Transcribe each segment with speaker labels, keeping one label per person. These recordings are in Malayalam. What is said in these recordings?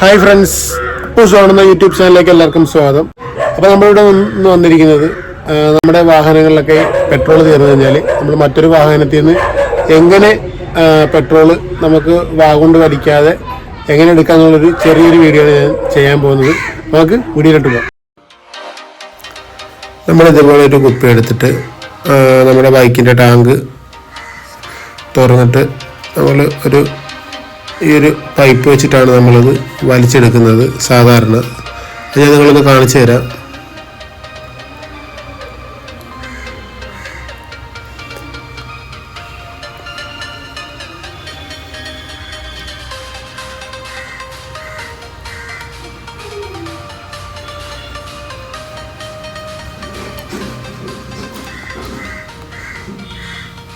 Speaker 1: ഹായ് ഫ്രണ്ട്സ്, ഇപ്പോൾ യൂട്യൂബ് ചാനലിലേക്ക് എല്ലാവർക്കും സ്വാഗതം. അപ്പോൾ നമ്മളിവിടെ വന്നിരിക്കുന്നത് നമ്മുടെ വാഹനങ്ങളിലൊക്കെ പെട്രോൾ തീർന്നു കഴിഞ്ഞാൽ നമ്മൾ മറ്റൊരു വാഹനത്തിൽ നിന്ന് എങ്ങനെ പെട്രോൾ നമുക്ക് വാഗൊണ്ട് വലിക്കാതെ എങ്ങനെ എടുക്കാമെന്നുള്ളൊരു ചെറിയൊരു വീഡിയോ ആണ് ഞാൻ ചെയ്യാൻ പോകുന്നത്. നമുക്ക് വീഡിയോയിലോട്ട് പോകാം. നമ്മളിതുപോലെ ഒരു കുപ്പി എടുത്തിട്ട് നമ്മുടെ ബൈക്കിൻ്റെ ടാങ്ക് തുറന്നിട്ട് നമ്മൾ ഈ ഒരു പൈപ്പ് വെച്ചിട്ടാണ് നമ്മളത് വലിച്ചെടുക്കുന്നത് സാധാരണ. അത് ഞാൻ നിങ്ങളൊന്ന് കാണിച്ചു തരാം.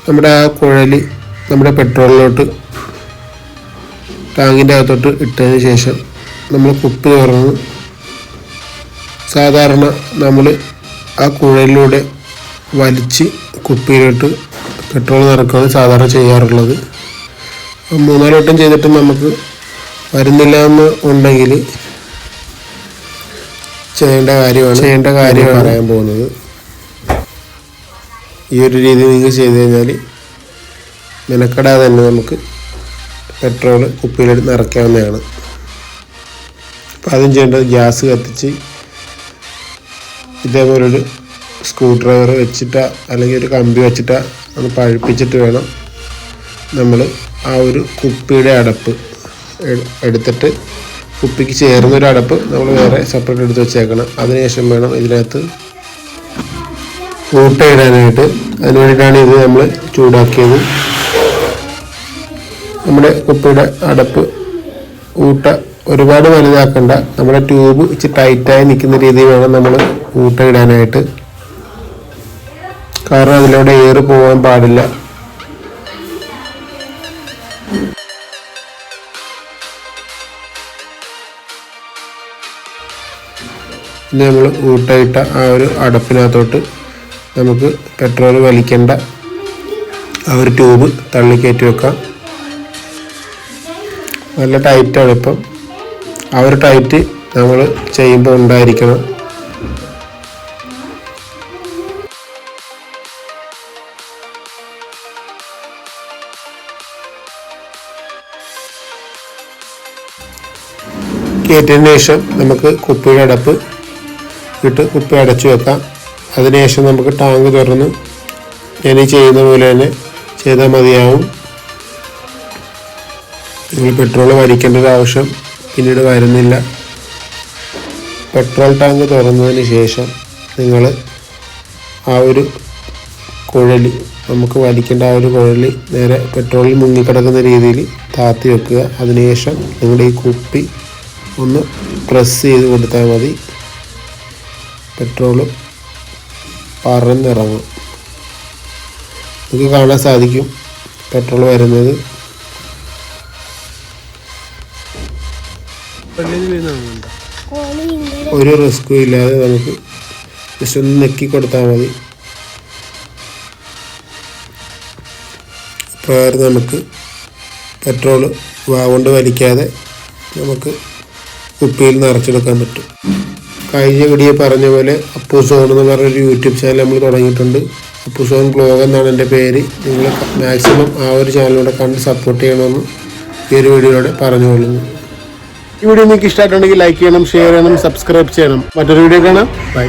Speaker 1: നമ്മുടെ ആ കുഴൽ നമ്മുടെ പെട്രോളിലോട്ട് ടാങ്കിൻ്റെ അകത്തോട്ട് ഇട്ടതിന് ശേഷം നമ്മൾ കുപ്പി തുറന്ന് സാധാരണ നമ്മൾ ആ കുഴലിലൂടെ വലിച്ച് കുപ്പിയിലോട്ട് പെട്രോൾ നിറക്കുകയാണ് സാധാരണ ചെയ്യാറുള്ളത്. 3-4 വട്ടം ചെയ്തിട്ടും നമുക്ക് വരുന്നില്ല എന്ന് ഉണ്ടെങ്കിൽ ചെയ്യേണ്ട കാര്യമാണ് പറയാൻ പോകുന്നത്. ഈ ഒരു രീതി നിങ്ങൾ ചെയ്ത് കഴിഞ്ഞാൽ മെനക്കെടാതെ തന്നെ നമുക്ക് പെട്രോൾ കുപ്പിയിലെടുത്ത് നിറയ്ക്കാവുന്നതാണ്. അപ്പോൾ ആദ്യം ചെയ്യേണ്ടത് ഗ്യാസ് കത്തിച്ച് ഇതേപോലൊരു സ്ക്രൂ ഡ്രൈവർ വെച്ചിട്ടോ അല്ലെങ്കിൽ ഒരു കമ്പി വെച്ചിട്ടോ ഒന്ന് പഴുപ്പിച്ചിട്ട് വേണം നമ്മൾ ആ ഒരു കുപ്പിയുടെ അടപ്പ് എടുത്തിട്ട് കുപ്പിക്ക് ചേർന്നൊരു അടപ്പ് നമ്മൾ വേറെ സെപ്പറേറ്റ് എടുത്ത് വെച്ചേക്കണം. അതിനുശേഷം വേണം ഇതിനകത്ത് ഊട്ട ഇടാനായിട്ട്. അതിന് വേണ്ടിയിട്ടാണ് ഇത് നമ്മൾ ചൂടാക്കിയത്. നമ്മുടെ കുപ്പിയുടെ അടപ്പ് ഊട്ട ഒരുപാട് വലുതാക്കണ്ട, നമ്മുടെ ട്യൂബ് ഇച്ചിരി ടൈറ്റായി നിൽക്കുന്ന രീതിയിൽ വേണം നമ്മൾ ഊട്ട ഇടാനായിട്ട്. കാരണം അതിലൂടെ എയർ പോകാൻ പാടില്ല. പിന്നെ നമ്മൾ ഊട്ടയിട്ട ആ ഒരു അടപ്പിനകത്തോട്ട് നമുക്ക് പെട്രോൾ വലിക്കേണ്ട ആ ഒരു ട്യൂബ് തള്ളിക്കയറ്റി വെക്കാം. നല്ല ടൈറ്റാണ്. ഇപ്പം ആ ഒരു ടൈറ്റ് നമ്മൾ ചെയ്യുമ്പോൾ ഉണ്ടായിരിക്കണം. കയറ്റിയതിന് ശേഷം നമുക്ക് കുപ്പിയുടെ അടപ്പ് ഇട്ട് കുപ്പി അടച്ചു വെക്കാം. അതിനുശേഷം നമുക്ക് ടാങ്ക് തുറന്ന് ഞാൻ ഈ ചെയ്യുന്ന പോലെ തന്നെ ചെയ്താൽ മതിയാവും. നിങ്ങൾ പെട്രോൾ വലിക്കേണ്ട ഒരു ആവശ്യം പിന്നീട് വരുന്നില്ല. പെട്രോൾ ടാങ്ക് തുറന്നതിന് ശേഷം നിങ്ങൾ ആ ഒരു കുഴൽ നമുക്ക് വലിക്കേണ്ട ആ ഒരു കുഴൽ നേരെ പെട്രോളിൽ മുങ്ങിക്കിടക്കുന്ന രീതിയിൽ താത്തി വെക്കുക. അതിനുശേഷം നിങ്ങളുടെ ഈ കുപ്പി ഒന്ന് പ്രസ് ചെയ്ത് കൊടുത്താൽ മതി. പെട്രോൾ പറന്നിറങ്ങും. നിങ്ങൾക്ക് കാണാൻ സാധിക്കും പെട്രോൾ വരുന്നത്. ഒരു റിസ്ക്കും ഇല്ലാതെ നമുക്ക് ജസ്റ്റ് ഒന്ന് നെക്കി കൊടുത്താൽ മതി. പ്രകാരം നമുക്ക് പെട്രോൾ വാഗൊണ്ട് വലിക്കാതെ നമുക്ക് കുപ്പിയിൽ നിറച്ചെടുക്കാൻ പറ്റും. കഴിഞ്ഞ വീഡിയോ പറഞ്ഞ പോലെ അപ്പൂസോൺ എന്ന് പറഞ്ഞൊരു യൂട്യൂബ് ചാനൽ നമ്മൾ തുടങ്ങിയിട്ടുണ്ട്. അപ്പൂസോൺ ബ്ലോഗ് എന്നാണ് എൻ്റെ പേര്. നിങ്ങൾ മാക്സിമം ആ ഒരു ചാനലിലൂടെ കണ്ട് സപ്പോർട്ട് ചെയ്യണമെന്ന് ഈ ഒരു വീഡിയോയിലൂടെ പറഞ്ഞുകൊള്ളുന്നു. ഈ വീഡിയോ നിങ്ങൾക്ക് ഇഷ്ടമായിട്ടുണ്ടെങ്കിൽ ലൈക്ക് ചെയ്യണം, ഷെയർ ചെയ്യണം, സബ്സ്ക്രൈബ് ചെയ്യണം. മറ്റൊരു വീഡിയോ കാണാം. ബൈ.